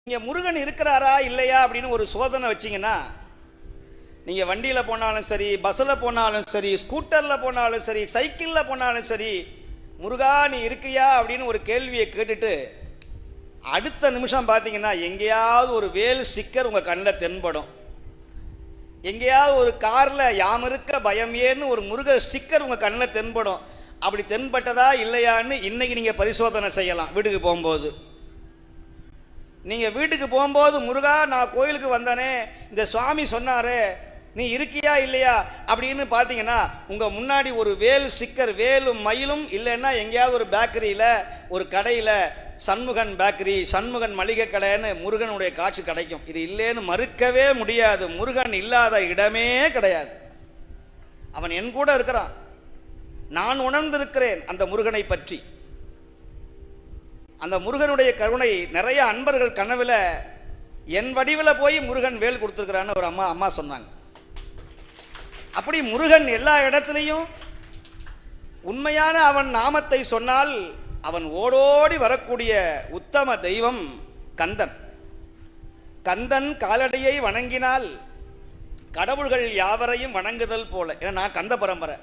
இங்கே முருகன் இருக்கிறாரா இல்லையா அப்படின்னு ஒரு சோதனை வச்சிங்கன்னா, நீங்கள் வண்டியில் போனாலும் சரி, பஸ்ஸில் போனாலும் சரி, ஸ்கூட்டரில் போனாலும் சரி, சைக்கிளில் போனாலும் சரி, முருகா நீ இருக்கியா அப்படின்னு ஒரு கேள்வியை கேட்டுட்டு அடுத்த நிமிஷம் பார்த்தீங்கன்னா எங்கேயாவது ஒரு வேல் ஸ்டிக்கர் உங்கள் கண்ணில் தென்படும். எங்கேயாவது ஒரு காரில் யாம் இருக்க பயம் ஏன்னு ஒரு முருகர் ஸ்டிக்கர் உங்கள் கண்ணில் தென்படும். அப்படி தென்பட்டதா இல்லையான்னு இன்னைக்கு நீங்கள் பரிசோதனை செய்யலாம். வீட்டுக்கு போகும்போது நீங்கள் வீட்டுக்கு போகும்போது, முருகா நான் கோயிலுக்கு வந்தனே, இந்த சுவாமி சொன்னாரே நீ இருக்கியா இல்லையா அப்படின்னு பார்த்தீங்கன்னா உங்கள் முன்னாடி ஒரு வேல் ஸ்டிக்கர், வேலும் மயிலும், இல்லைன்னா எங்கேயாவது ஒரு பேக்கரியில் ஒரு கடையில் சண்முகன் பேக்கரி, சண்முகன் மளிகை கடைன்னு முருகனுடைய காட்சி கிடைக்கும். இது இல்லைன்னு மறுக்கவே முடியாது. முருகன் இல்லாத இடமே கிடையாது. அவன் என் கூட இருக்கிறான். நான் உணர்ந்திருக்கிறேன் அந்த முருகனை பற்றி. அந்த முருகனுடைய கருணை நிறைய அன்பர்கள் கனவுல என் வடிவில் போய் முருகன் வேல் கொடுத்துருக்கிறான்னு ஒரு அம்மா சொன்னாங்க. அப்படி முருகன் எல்லா இடத்துலையும் உண்மையான அவன் நாமத்தை சொன்னால் அவன் ஓடோடி வரக்கூடிய உத்தம தெய்வம் கந்தன். கந்தன் காலடியை வணங்கினால் கடவுள்கள் யாவரையும் வணங்குதல் போல. ஏன்னா நான் கந்த பரம்பரை.